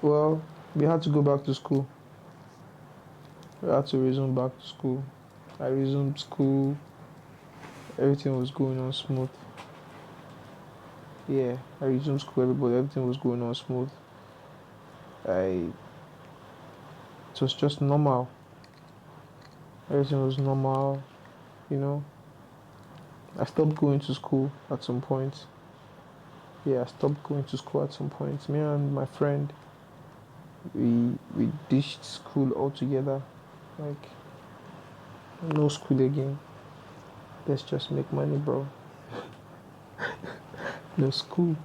Well, we had to go back to school. We had to resume back to school. I resumed school. Everything was going on smooth. Yeah, I resumed school. Everything was going on smooth. I It was just normal. Everything was normal. You know. I stopped going to school at some point. Yeah, I stopped going to school at some point. Me and my friend, we ditched school altogether. Like no school again. Let's just make money, bro. No school.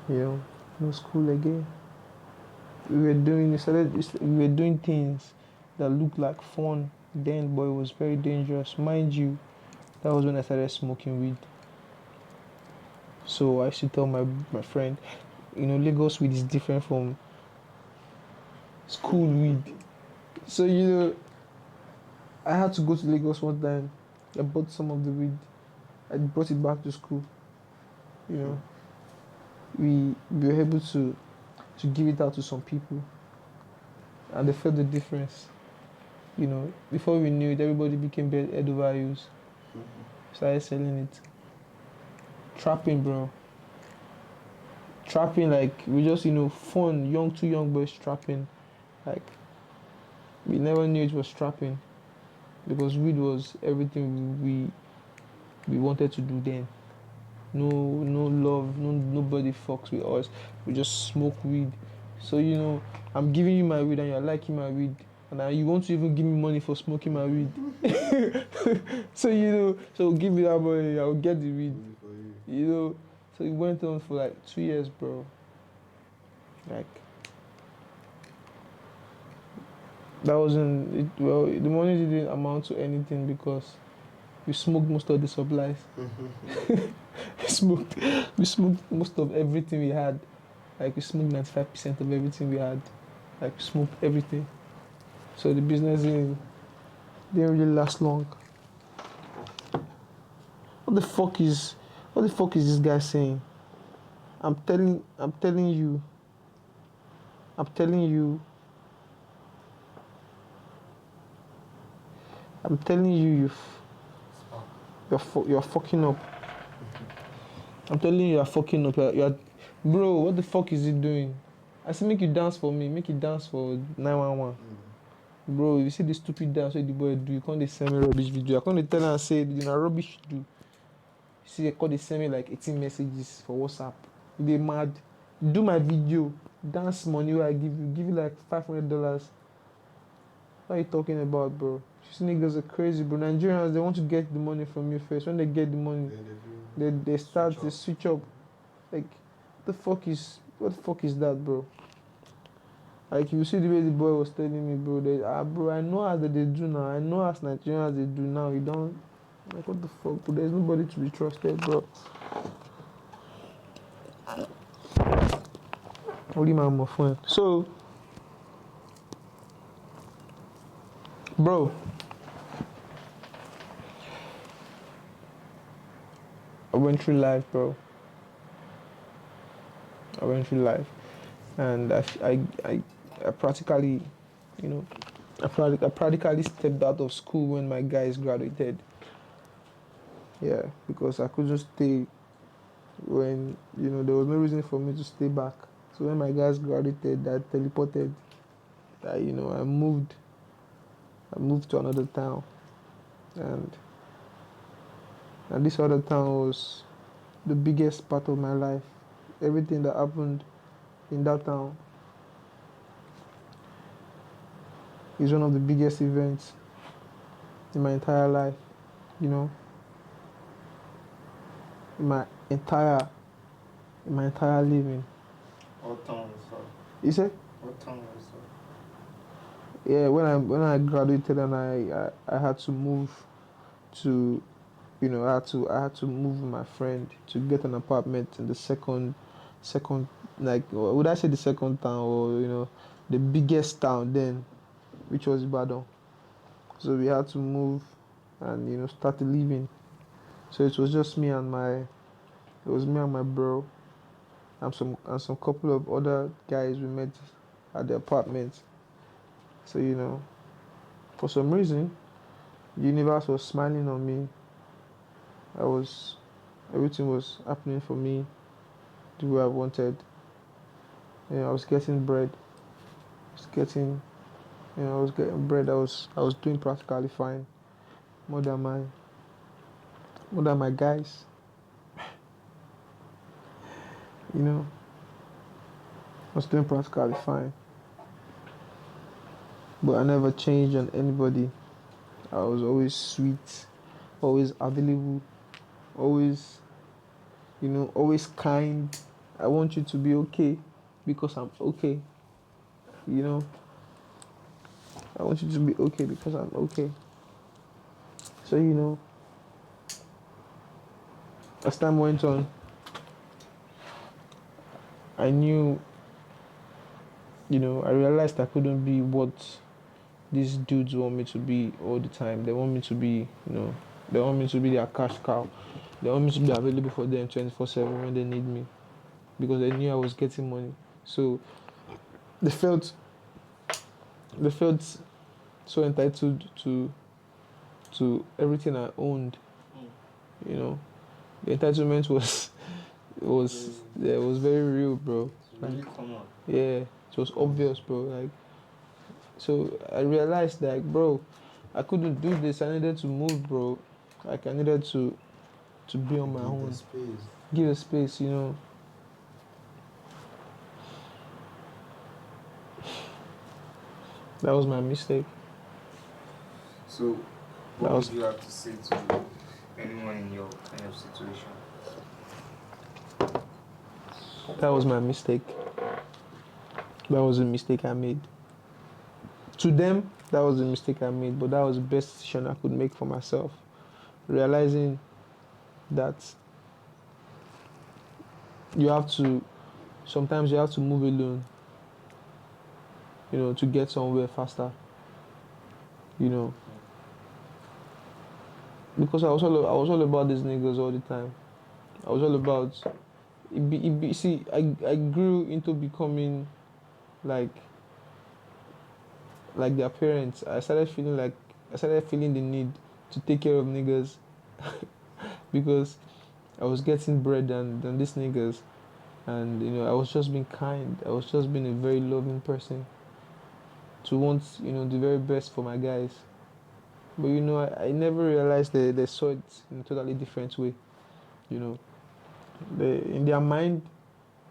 You know, no school again. We were doing things that looked like fun then, but it was very dangerous. Mind you, that was when I started smoking weed. So I used to tell my friend, Lagos weed is different from school weed. So I had to go to Lagos one time. I bought some of the weed. I brought it back to school. You know, we were able to give it out to some people, and they felt the difference. Before we knew it, everybody became head over heels. Started selling it. Trapping, bro. Trapping, like, we just, fun, two young boys trapping. Like, we never knew it was trapping because weed was everything we wanted to do then. No love, nobody fucks with us. We just smoke weed. So, I'm giving you my weed and you're liking my weed. And now you want to even give me money for smoking my weed. So give me that money, I'll get the weed. So it went on for like 2 years, bro. Like, that wasn't it. Well, the money didn't amount to anything because we smoked most of the supplies. we smoked most of everything we had. Like, we smoked 95% of everything we had. Like, we smoked everything. So the business didn't really last long. What the fuck is this guy saying? I'm telling you, I'm telling you, I'm telling you, you're fucking up. I'm telling you, you're fucking up. Bro, what the fuck is he doing? I said, make you dance for me. Make you dance for 911. Bro, you see the stupid dance what the boy do, you can't send me rubbish video. I can't tell and say, rubbish do. You see, they call they send me like 18 messages for WhatsApp. They mad. Do my video. Dance money where I give you like $500. What are you talking about, bro? These niggas are crazy, bro. Nigerians, they want to get the money from you first. When they get the money, they start to switch up. Like, what the fuck is that, bro? Like, you see the way the boy was telling me, bro. Bro, I know how that they do now. I know as Nigerians they do now. You don't, like, what the fuck, bro? There's nobody to be trusted, bro. Only my friend. So, bro, I went through life, bro. I went through life, and I practically, I practically stepped out of school when my guys graduated. Yeah, because I couldn't stay when, there was no reason for me to stay back. So when my guys graduated, I teleported. I moved to another town, and this other town was the biggest part of my life. Everything that happened in that town is one of the biggest events in my entire life, you know, in my entire living. What town is that? You said? What town is that? Yeah, when I graduated and I had to move to, I had to move with my friend to get an apartment in the second, like, would I say the second town, or the biggest town then, which was Ibadan. So we had to move and start living. So it was me and my bro, and some couple of other guys we met at the apartment. So for some reason, the universe was smiling on me. Everything was happening for me the way I wanted. I was getting bread. I was getting bread. I was doing practically fine, more than my guys. I was doing practically fine, but I never changed on anybody. I was always sweet, always available, always, always kind. I want you to be okay because I'm okay. I want you to be okay because I'm okay. So, as time went on, I knew, I realized I couldn't be what these dudes want me to be all the time. They want me to be, they want me to be their cash cow. They want me to be available for them 24/7 when they need me because they knew I was getting money. So they felt so entitled to everything I owned. The entitlement was very real, bro. It's really common. Yeah, it was obvious, bro. So I realized that, bro, I couldn't do this. I needed to move, bro. I needed to be on my own. Give a space, That was my mistake. So, what would you have to say to anyone in your kind of situation? That was my mistake. That was a mistake I made. To them, that was a mistake I made, but that was the best decision I could make for myself. Realizing that sometimes you have to move alone, to get somewhere faster, Because I was all about these niggas all the time. I was all about, see, I grew into becoming like their parents. I started feeling the need to take care of niggas because I was getting bread than these niggas, and I was just being kind. I was just being a very loving person to want the very best for my guys. But I never realized they saw it in a totally different way. In their mind,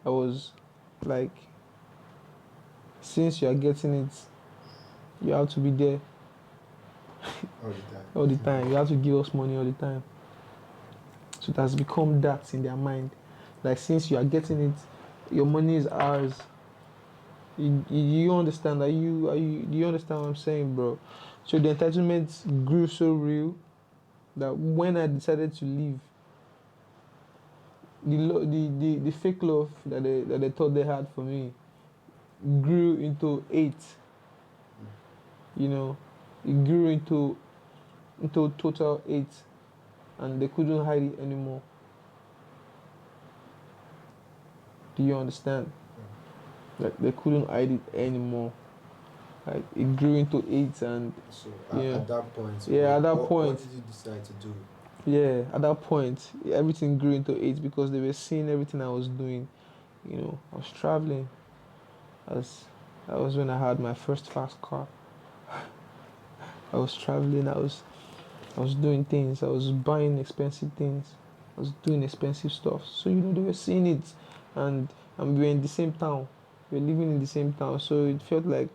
I was like, since you are getting it, you have to be there all the time. You have to give us money all the time. So it has become that in their mind. Like, since you are getting it, your money is ours. You understand that? Do you understand what I'm saying, bro? So the entitlement grew so real that when I decided to leave, the fake love that they thought they had for me grew into hate. It grew into total hate, and they couldn't hide it anymore. Do you understand? Like, they couldn't hide it anymore. Like, it grew into hate, and so at that point, what did you decide to do? Yeah, at that point, everything grew into hate because they were seeing everything I was doing. I was traveling. That was when I had my first fast car. I was traveling. I was doing things. I was buying expensive things. I was doing expensive stuff. So they were seeing it, and we were in the same town. We were living in the same town. So it felt like,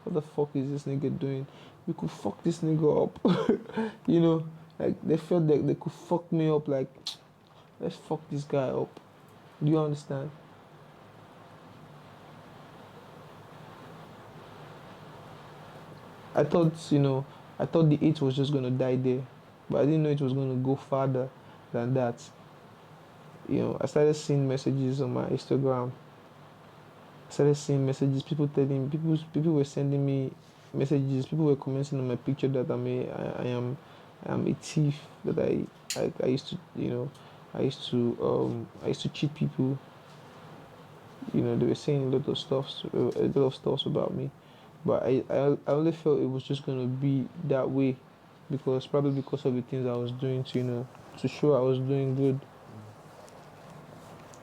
what the fuck is this nigga doing? We could fuck this nigga up. Like, they felt like they could fuck me up. Like, let's fuck this guy up. Do you understand? I thought the hate was just gonna die there, but I didn't know it was gonna go farther than that. I started seeing messages on my Instagram. I started seeing messages, people were sending me messages, people were commenting on my picture that I am a thief, that I used to I used to cheat people. You know, they were saying a lot of stuff about me, but I only felt it was just gonna be that way, because probably because of the things I was doing to, to show I was doing good.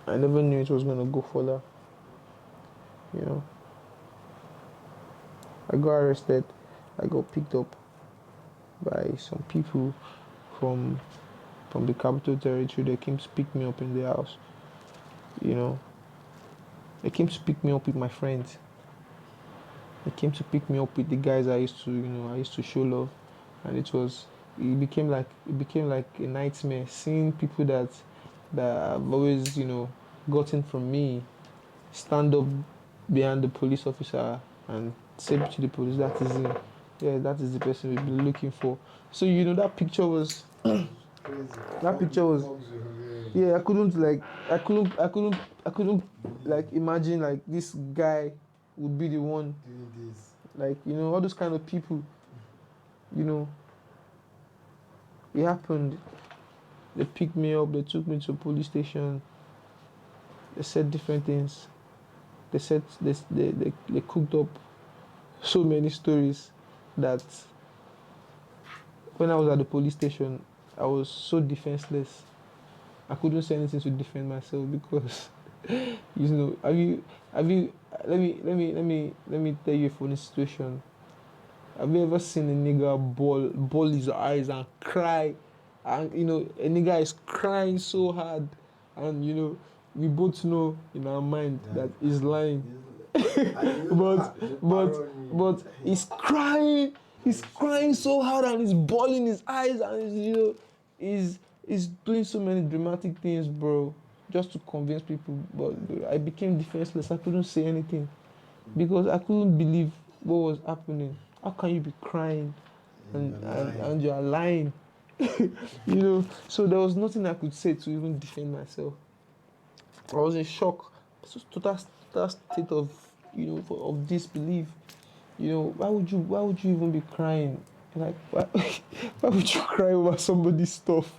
I never knew it was gonna go further. You know, I got arrested. I got picked up by some people from the capital territory. They came to pick me up in their house. You know, they came to pick me up with my friends. They came to pick me up with the guys I used to show love, and it became like a nightmare seeing people that I've always gotten from me stand up behind the police officer and say to the police, that is him. Yeah, that is the person we've been looking for. So that picture was Crazy. that picture was yeah. I couldn't like imagine like this guy would be the one, doing this. like all those kind of people. It happened. They picked me up. They took me to a police station. They said different things. They said they cooked up so many stories that when I was at the police station, I was so defenseless. I couldn't say anything to defend myself because have you let me tell you a funny situation. Have you ever seen a nigga ball his eyes and cry? And a nigga is crying so hard, and we both know in our mind that he's lying. but he's crying so hard, and he's bawling his eyes, and he's doing so many dramatic things, bro, just to convince people. But I became defenseless. I couldn't say anything because I couldn't believe what was happening. How can you be crying and you are lying? So there was nothing I could say to even defend myself. I was in shock, to that state of of disbelief. Why would you even be crying? Like, why would you cry over somebody's stuff?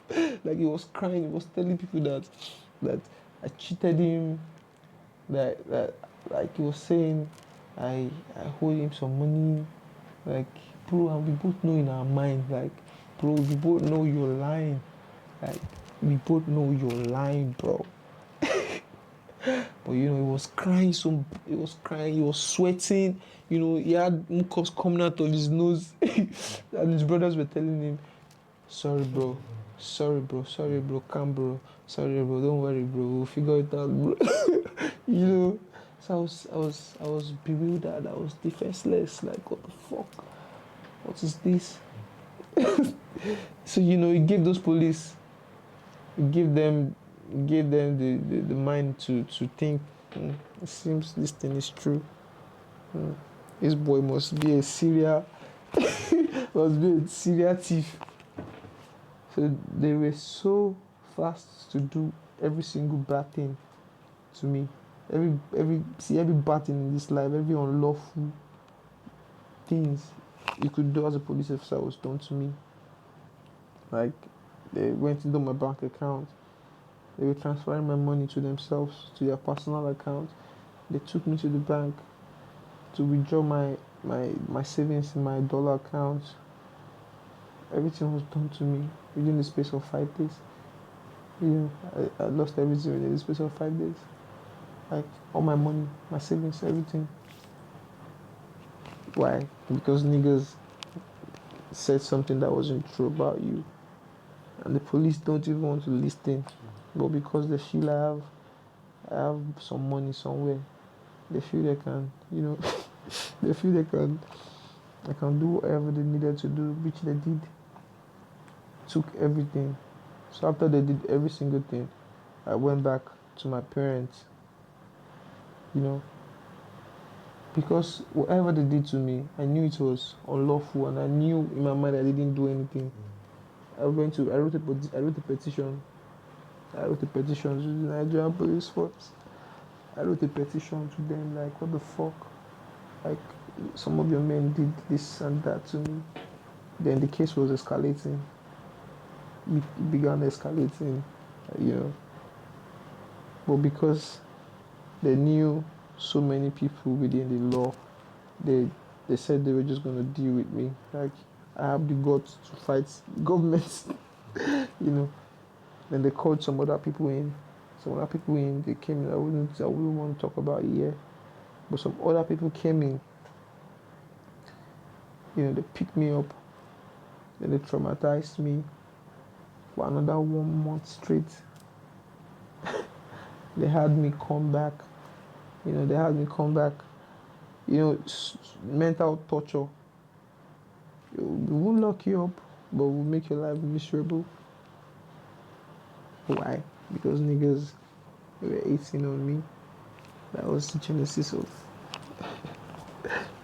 Like, he was crying. He was telling people that I cheated him. That like he was saying I owe him some money. Like, bro, and we both know in our mind, like, bro, we both know you're lying. Like, we both know you're lying, bro. But he was crying, he was sweating, he had mucus coming out of his nose. And his brothers were telling him, sorry bro, calm bro, sorry bro, don't worry bro, we'll figure it out, bro. So I was bewildered, I was defenseless, like, what the fuck? What is this? So he gave those police, he gave them the mind to think, it seems this thing is true. This boy must be a serial thief. So they were so fast to do every single bad thing to me. Every bad thing in this life, every unlawful things you could do as a police officer was done to me. Like, they went into my bank account. They were transferring my money to themselves, to their personal account. They took me to the bank to withdraw my savings in my dollar account. Everything was done to me within the space of 5 days. I lost everything within the space of 5 days. Like, all my money, my savings, everything. Why? Because niggas said something that wasn't true about you. And the police don't even want to listen. But because they feel I have some money somewhere, they feel they can, they feel they can do whatever they needed to do, which they did. Took everything. So after they did every single thing, I went back to my parents, because whatever they did to me, I knew it was unlawful, and I knew in my mind I didn't do anything. I wrote a petition. I wrote a petition to the Nigerian police force. I wrote a petition to them, like, what the fuck? Like, some of your men did this and that to me. Then the case was escalating. It began escalating, But because They knew so many people within the law. They they said they were just gonna deal with me. Like I have the guts to fight government, you know. Then they called some other people in. Some other people in, they came in. I wouldn't want to talk about it here. But some other people came in, they picked me up, then they traumatized me for another 1 month straight. They had me come back. They had me come back. Mental torture. We won't lock you up, but we'll make your life miserable. Why? Because niggas were 18 on me. That was the genesis of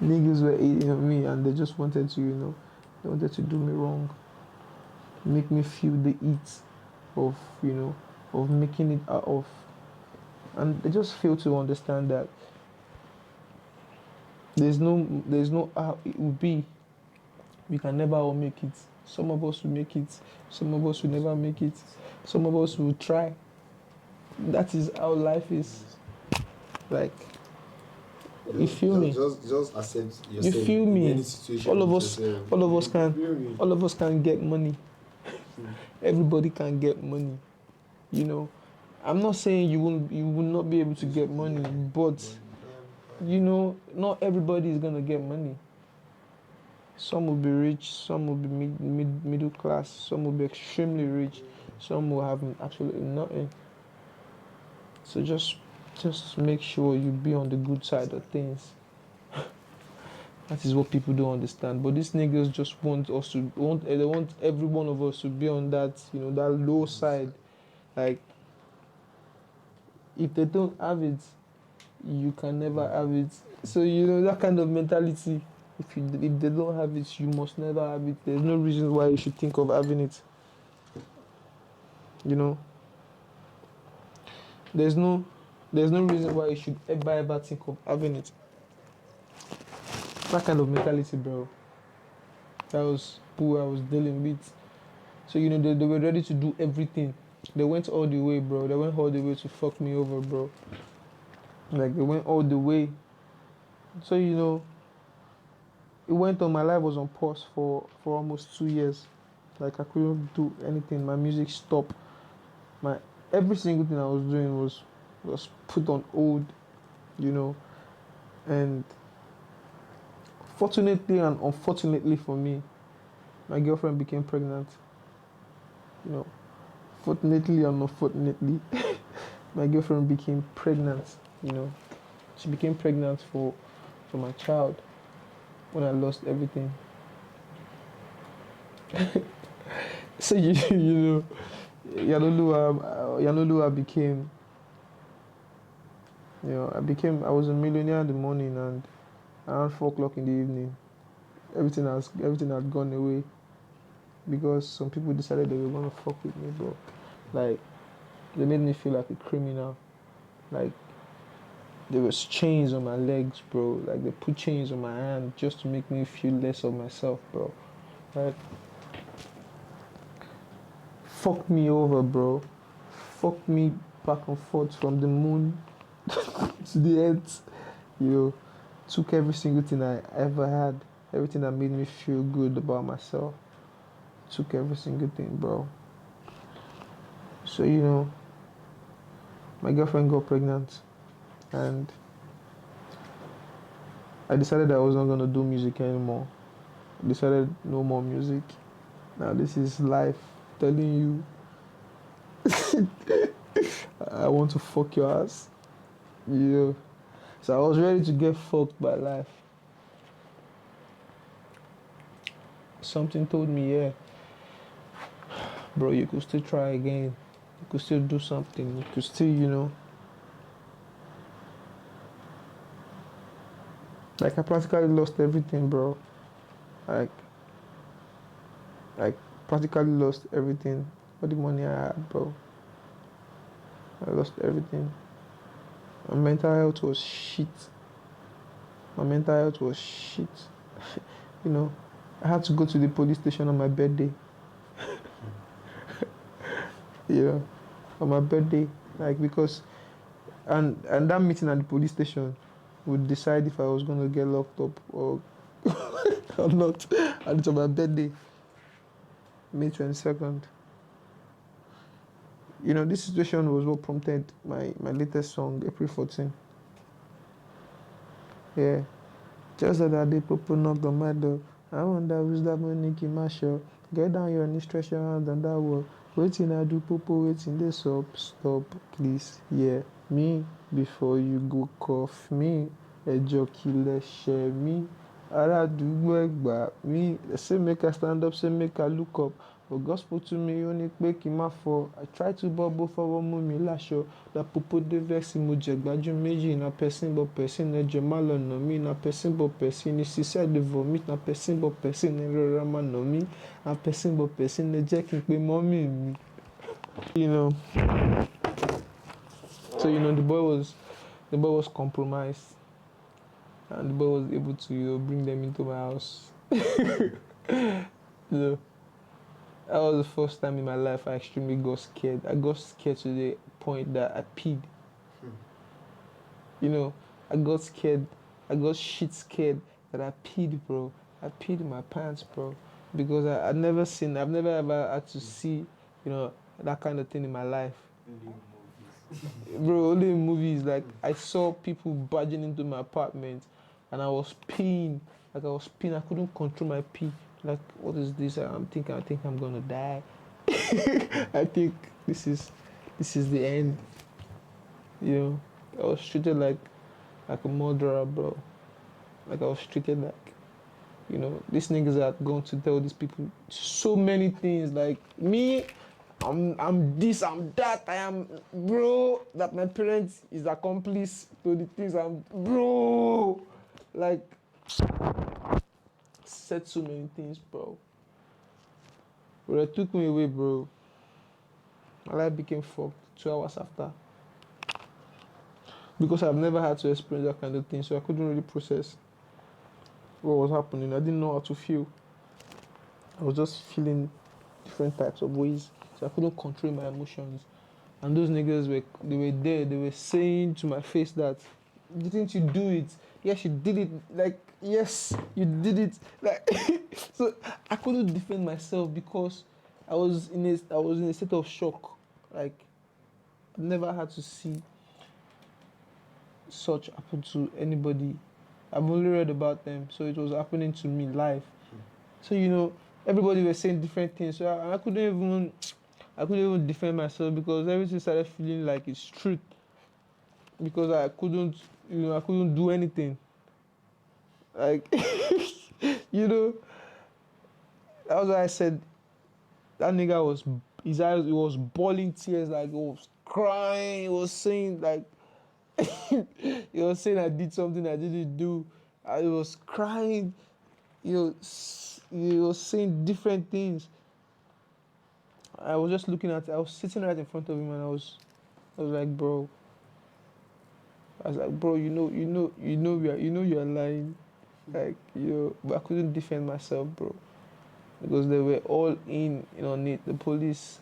niggas were 18 on me, and they just wanted to, they wanted to do me wrong, make me feel the heat of, of making it out of, and they just fail to understand that there's no how it will be. We can never all make it. Some of us will make it. Some of us will never make it. Some of us will try. That is how life is. Like, you feel me? Just accept yourself. You feel me? In any situation all of us can get money. Everybody can get money. I'm not saying you will not be able to get money, but not everybody is gonna get money. Some will be rich, some will be middle class, some will be extremely rich, some will have absolutely nothing. So just make sure you be on the good side of things. That is what people don't understand. But these niggas just want every one of us to be on that, that low side. Like, if they don't have it, you can never have it. So that kind of mentality. If they don't have it, you must never have it. There's no reason why you should think of having it. There's no reason why you should ever think of having it. That kind of mentality, bro. That was who I was dealing with. So they were ready to do everything. They went all the way, bro. They went all the way to fuck me over, bro. Like, they went all the way. So it went on. My life was on pause for almost 2 years. Like, I couldn't do anything. My music stopped. Every single thing I was doing was put on hold, and fortunately and unfortunately for me, my girlfriend became pregnant. Fortunately and unfortunately, my girlfriend became pregnant. She became pregnant for my child when I lost everything. So Yanolua became. I was a millionaire in the morning, and around 4 o'clock in the evening, everything had gone away, because some people decided they were gonna fuck with me, bro. Like, they made me feel like a criminal. Like, there was chains on my legs, bro. Like, they put chains on my hand just to make me feel less of myself, bro. Like, fuck me over, bro. Fuck me back and forth from the moon to the earth. Took every single thing I ever had, everything that made me feel good about myself. Took every single thing, bro. So my girlfriend got pregnant, and I decided I was not gonna do music anymore. I decided no more music. Now this is life telling you I want to fuck your ass. So I was ready to get fucked by life. Something told me, yeah, bro, you could still try again. You could still do something. You could still, Like, I practically lost everything, bro. Like practically lost everything. All the money I had, bro. I lost everything. My mental health was shit. I had to go to the police station on my birthday. On my birthday. Like, because And that meeting at the police station would decide if I was gonna get locked up or or not. And it's on my birthday, May 22nd. You know, this situation was what prompted my latest song, April 14. Yeah. Just the other day, people knocked on my door. I wonder who's that Monique Marshall. Get down your knee, stretch your hand on that wall. Waiting, I do, popo, waiting, they stop, please. Yeah, me, before you go cough me. Ẹjọ́ kí lẹ ṣẹ̀ mí. Ará àdúgbò ẹ gbà mí. They say make I stand up, say make I look up. But God spoke to me, ó ní pé kí n má fọ. I try to bubble fọwọ́ mú mi láṣọ. That popo dey vex mo jẹ gbájú méjì. Na person but person ẹjọ́ má lọ nà mí. Na person but person ní sísẹ́ dey vomit. Na person but person ní rọra má nà mí. Na person but person ní jẹ́ kí n pe mọ́mì mi. You know. So you know the boy was compromised. And the boy was able to, you know, bring them into my house. You know, that was the first time in my life I extremely got scared. I got scared to the point that I peed. You know, I got scared. I got shit scared that I peed, bro. I peed in my pants, bro. Because I've never ever had to see, you know, that kind of thing in my life. Bro, only in movies. Like, I saw people barging into my apartment and I was peeing. Like, I was peeing. I couldn't control my pee. Like, what is this? I think I'm gonna die. I think this is the end. You know, I was treated like a murderer, bro. Like, I was treated like, you know, these niggas are going to tell these people so many things. Like, me, I'm this, I'm that, I am, bro, that my parents is accomplice to the things bro, like, said so many things, bro. But it took me away, bro. My life became fucked 2 hours after. Because I've never had to experience that kind of thing, so I couldn't really process what was happening. I didn't know how to feel. I was just feeling different types of ways. So I couldn't control my emotions. And those niggas they were saying to my face that, didn't you do it? Yes, you did it. Like, yes, you did it. Like, so I couldn't defend myself because I was in a state of shock. Like, I never had to see such happen to anybody. I've only read about them, so it was happening to me live. So, you know, everybody was saying different things. So I couldn't even defend myself because everything started feeling like it's truth. Because I couldn't do anything. Like, you know, that was why I said that nigga his eyes, he was bawling tears, like he was crying, he was saying like, he was saying I did something I didn't do. I was crying, you know, he was saying different things. I was just looking at it. I was sitting right in front of him and I was like, bro. I was like, bro, you know you're lying. Like, you know, but I couldn't defend myself, bro. Because they were all in on it. The police,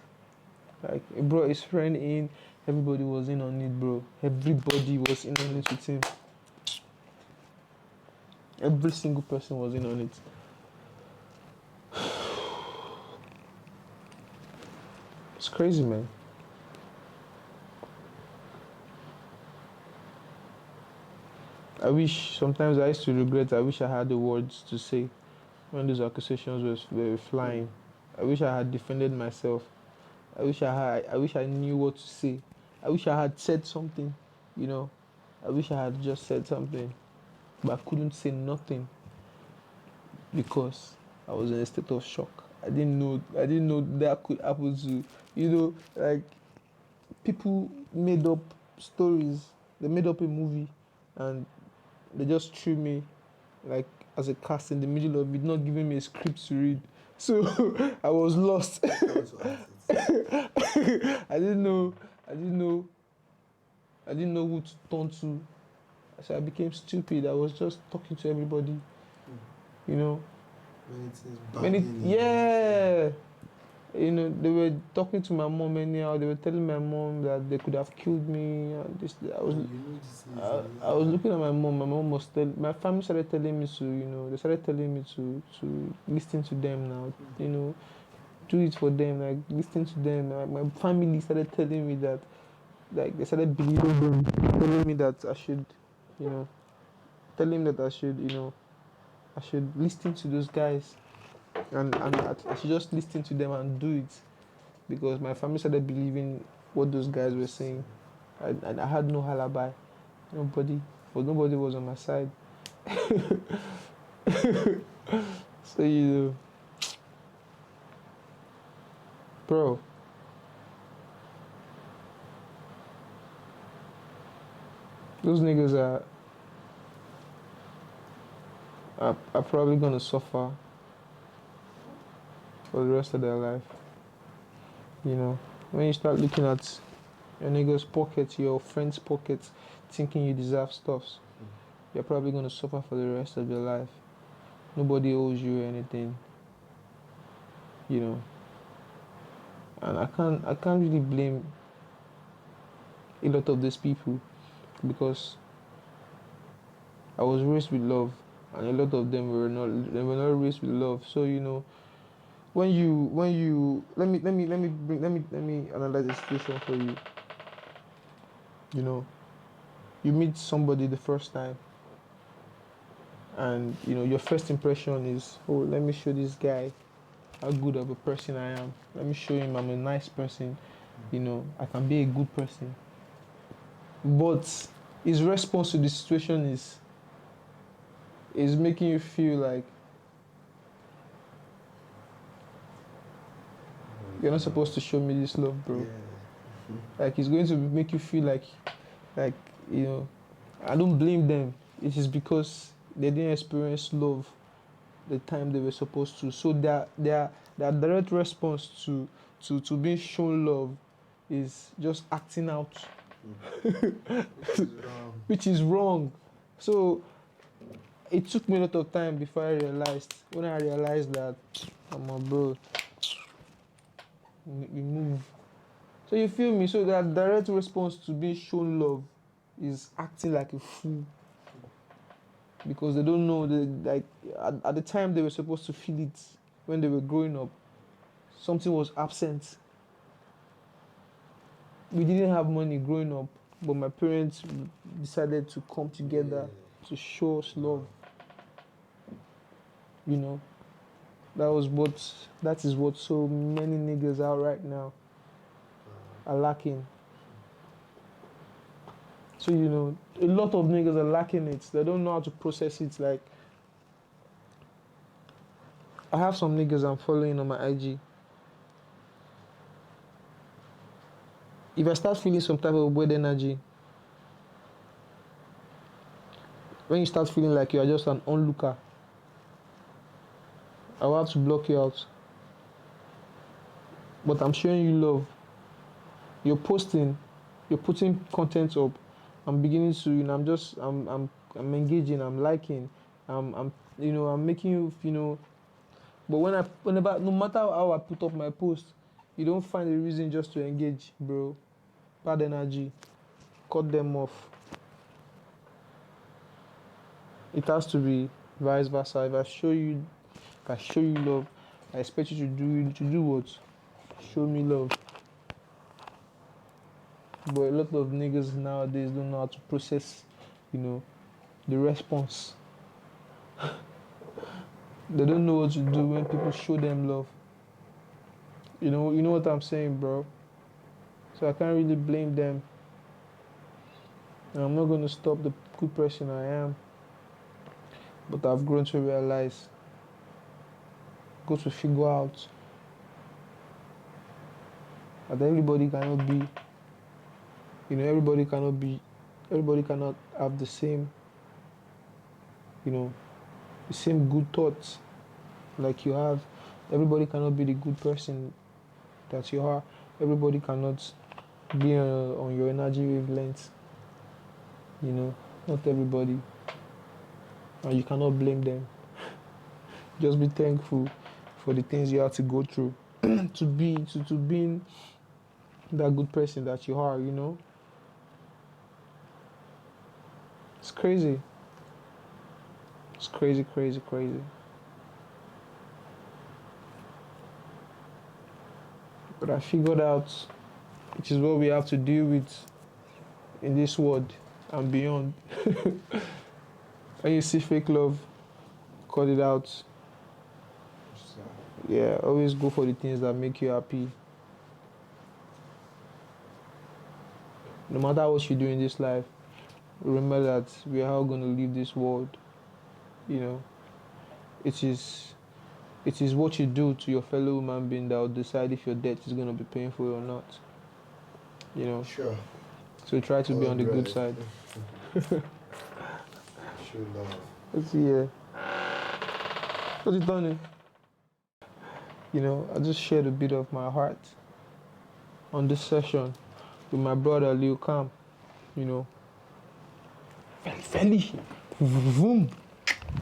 like, he brought his friend in. Everybody was in on it, bro. Everybody was in on it with him. Every single person was in on it. It's crazy, man. Sometimes I used to regret, I wish I had the words to say when those accusations were flying. I wish I had defended myself. I wish I knew what to say. I wish I had said something, you know. I wish I had just said something. But I couldn't say nothing because I was in a state of shock. I didn't know that could happen to, you know, like, people made up stories. They made up a movie and they just threw me like as a cast in the middle of it, not giving me a script to read. So I was lost. I didn't know who to turn to. So I became stupid. I was just talking to everybody. You know. Yeah. You know, they were talking to my mom anyhow. They were telling my mom that they could have killed me. And this, I was, You know this is I was looking at my mom. My mom was my family started telling me to, you know, they started telling me to listen to them now. You know, do it for them. Like listen to them. Like, my family started telling me that, like they started believing them, telling me that I should, you know, telling me that I should, you know, I should listen to those guys, and I should just listen to them and do it, because my family started believing what those guys were saying. I had no alibi. Nobody, but nobody was on my side. So you know, bro. Those niggas are probably gonna suffer for the rest of their life. You know, when you start looking at your niggas' pockets, your friends' pockets, thinking you deserve stuffs, you're probably gonna suffer for the rest of your life. Nobody owes you anything. You know, and I can't really blame a lot of these people, because I was raised with love, and a lot of them were not raised with love. So you know, when you let me analyze the situation for you. You know, you meet somebody the first time, and you know your first impression is, oh, let me show this guy how good of a person I am. Let me show him I'm a nice person. You know, I can be a good person. But his response to the situation is making you feel like you're not supposed to show me this love, bro. Yeah. Like he's going to make you feel like you know, I don't blame them. It is because they didn't experience love the time they were supposed to. So their direct response to being shown love is just acting out, Which is wrong. which is wrong. So it took me a lot of time before I realized. When I realized that, I'm a bro, we move. So you feel me? So that direct response to being shown love is acting like a fool, because they don't know like at the time they were supposed to feel it when they were growing up. Something was absent. We didn't have money growing up, but my parents decided to come together to show us love. You know, that is what so many niggas out right now are lacking. So you know, a lot of niggas are lacking it. They don't know how to process it. Like, I have some niggas I'm following on my IG. If I start feeling some type of weird energy, when you start feeling like you are just an onlooker, I will have to block you out. But I'm showing you love. You're posting, you're putting content up. I'm beginning to, you know, I'm engaging, I'm liking, I'm you know, I'm making you, you know. But whenever, no matter how I put up my post, you don't find a reason just to engage, bro. Bad energy. Cut them off. It has to be vice versa. If I show you love, I expect you to do what? Show me love. But a lot of niggas nowadays don't know how to process, you know, the response. They don't know what to do when people show them love. You know what I'm saying, bro? So I can't really blame them. And I'm not gonna stop the good person I am. But I've grown to realize, go to figure out that everybody cannot be, you know, everybody cannot have the same, you know, the same good thoughts like you have. Everybody cannot be the good person that you are. Everybody cannot be on your energy wavelength. You know, not everybody. And you cannot blame them. Just be thankful for the things you have to go through. to being that good person that you are, you know. It's crazy. It's crazy, crazy, crazy. But I figured out which is what we have to deal with in this world and beyond. When you see fake love, cut it out. So, Yeah, always go for the things that make you happy. No matter what you do in this life, remember that we are all going to leave this world. You know, it is what you do to your fellow human being that will decide if your death is going to be painful or not. You know, sure. so try to be on the good Right. side. Show love. Let's see here. What's it done? You know, I just shared a bit of my heart on this session with my brother Leo Camp. You know, Feli, vroom.